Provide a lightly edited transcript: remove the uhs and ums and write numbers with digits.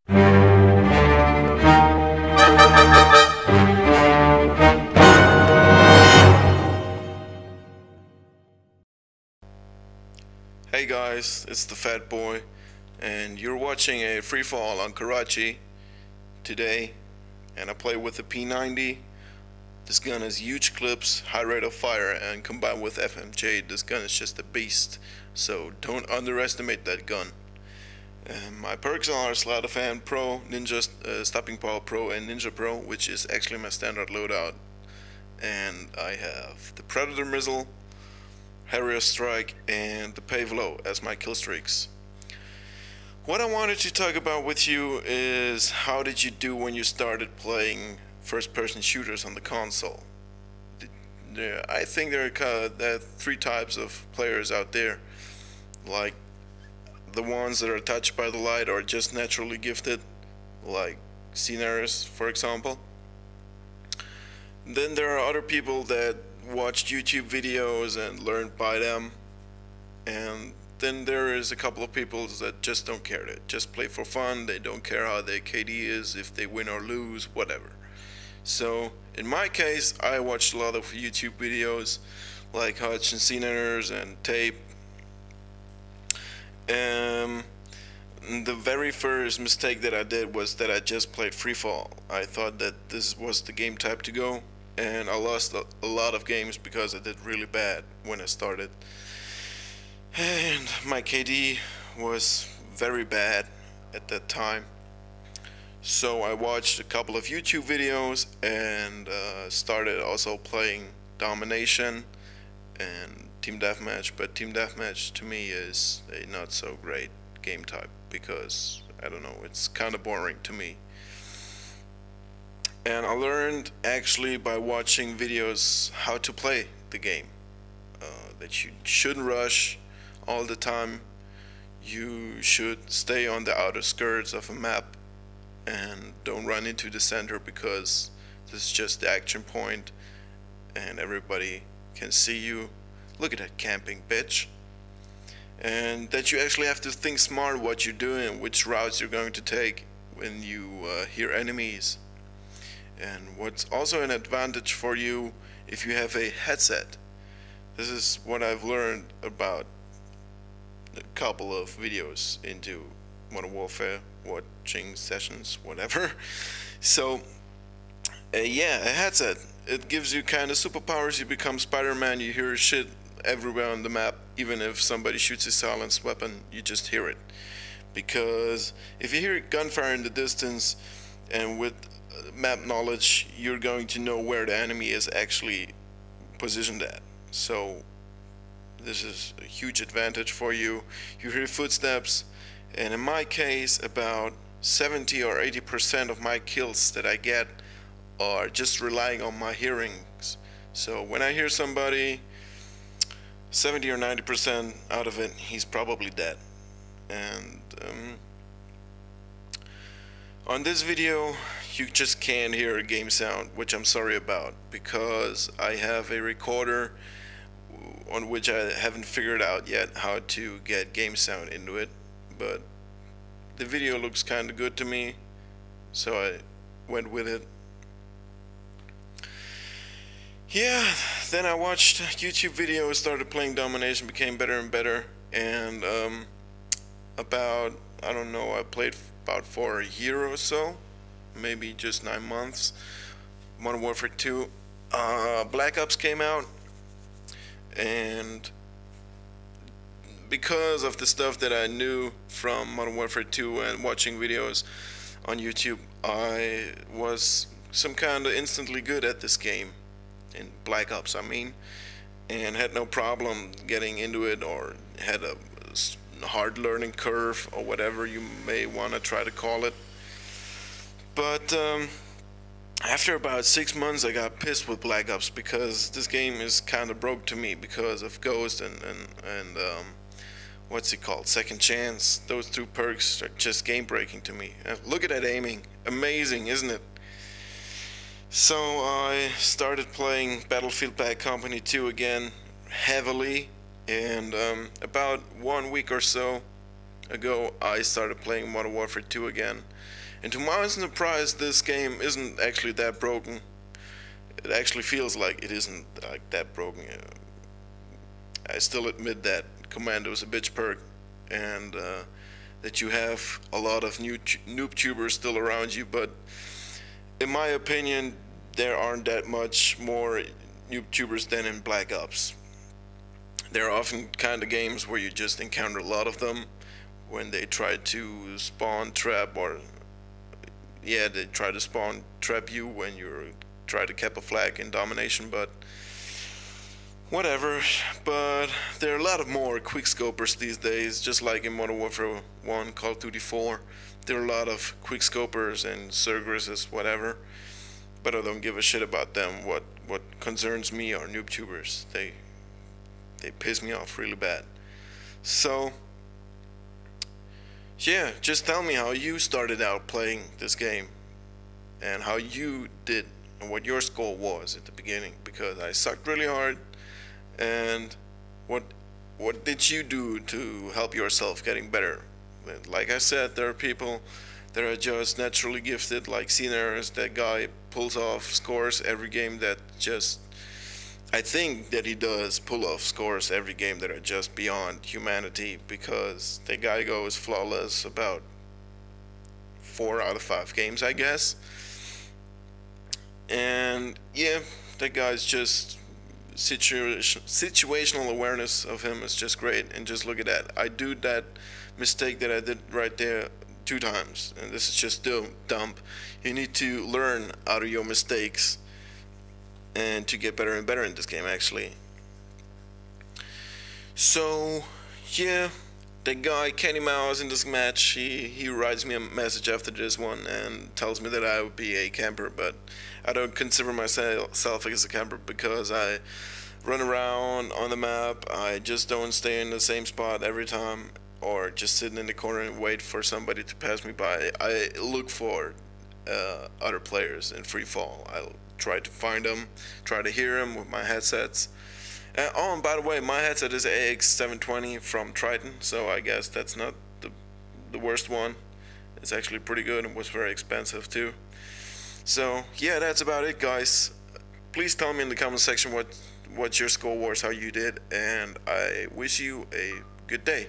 Hey guys, it's the Fat Boy, and you're watching a free fall on Karachi today, and I play with the P90. This gun has huge clips, high rate of fire, and combined with FMJ, this gun is just a beast, so don't underestimate that gun. My perks are Sleight of Hand Pro, Ninja Stopping Power Pro, and Ninja Pro, which is actually my standard loadout. And I have the Predator Missile, Harrier Strike, and the Pave Low as my kill streaks. What I wanted to talk about with you is how did you do when you started playing first-person shooters on the console. I think there are three types of players out there, like the ones that are touched by the light or just naturally gifted, like scenarios, for example. Then there are other people that watched YouTube videos and learned by them, and then there is a couple of people that just don't care. They just play for fun. They don't care how their KD is, if they win or lose, whatever. So in my case, I watched a lot of YouTube videos like Hutch and Scenarios and Tape. The very first mistake that I did was that I just played free fall. I thought that this was the game type to go, and I lost a lot of games because I did really bad when I started, and my KD was very bad at that time. So I watched a couple of YouTube videos and started also playing Domination and Team Deathmatch, but Team Deathmatch to me is a not so great game type because, I don't know, it's kind of boring to me. And I learned actually by watching videos how to play the game, that you shouldn't rush all the time. You should stay on the outer skirts of a map and don't run into the center, because this is just the action point and everybody can see you. Look at that camping bitch. And that you actually have to think smart what you're doing, which routes you're going to take when you hear enemies. And what's also an advantage for you if you have a headset. This is what I've learned about a couple of videos into Modern Warfare, watching sessions, whatever. So yeah, a headset, it gives you kind of superpowers. You become Spider-Man. You hear shit everywhere on the map. Even if somebody shoots a silenced weapon, you just hear it, because if you hear gunfire in the distance, and with map knowledge, you're going to know where the enemy is actually positioned at. So this is a huge advantage for you. You hear footsteps, and in my case, about 70 or 80% of my kills that I get are just relying on my hearings. So when I hear somebody, 70 or 90% out of it, he's probably dead. And on this video, you just can't hear a game sound, which I'm sorry about, because I have a recorder on which I haven't figured out yet how to get game sound into it. But the video looks kind of good to me, so I went with it. Yeah, then I watched YouTube videos, started playing Domination, became better and better, and about, I don't know, I played about for a year or so, maybe just 9 months. Modern Warfare 2, Black Ops came out, and because of the stuff that I knew from Modern Warfare 2 and watching videos on YouTube, I was some kind of instantly good at this game. In Black Ops, I mean, and had no problem getting into it, or had a hard learning curve, or whatever you may want to try to call it. But after about 6 months, I got pissed with Black Ops, because this game is kind of broke to me because of Ghost and what's it called, Second Chance. Those two perks are just game breaking to me. Look at that aiming, amazing, isn't it? So I started playing Battlefield Bad Company 2 again heavily, and about 1 week or so ago, I started playing Modern Warfare 2 again. And to my surprise, this game isn't actually that broken. It actually feels like it isn't like that broken. I still admit that Commando is a bitch perk, and that you have a lot of new noob tubers still around you, but in my opinion, there aren't that much more noob tubers than in Black Ops. There are often kind of games where you just encounter a lot of them when they try to spawn trap, or yeah, they try to spawn trap you when you're try to cap a flag in domination, but whatever. But there are a lot of more quickscopers these days, just like in Modern Warfare 1, Call of Duty 4. There are a lot of quickscopers and Cerberuses, whatever. But I don't give a shit about them. What concerns me are noob tubers. They piss me off really bad. So yeah, just tell me how you started out playing this game and how you did and what your score was at the beginning, because I sucked really hard. And what did you do to help yourself getting better? Like I said, there are people that are just naturally gifted, like Scenarios. That guy pulls off scores every game that just, I think that he does pull off scores every game that are just beyond humanity, because the guy goes flawless about 4 out of 5 games, I guess. And yeah, that guy's just situational awareness of him is just great. And just look at that. I do that mistake that I did right there 2 times, and this is just dumb. You need to learn out of your mistakes and to get better and better in this game, actually. So yeah, the guy Kenny Mouse in this match, he writes me a message after this one and tells me that I would be a camper, but I don't consider myself as a camper because I run around on the map. I just don't stay in the same spot every time, or just sitting in the corner and wait for somebody to pass me by. I look for other players in free fall. I'll try to find them, try to hear them with my headsets. Oh, and by the way, my headset is AX720 from Triton, so I guess that's not the worst one. It's actually pretty good and was very expensive too. So yeah, that's about it, guys. Please tell me in the comment section what your score was, how you did, and I wish you a good day.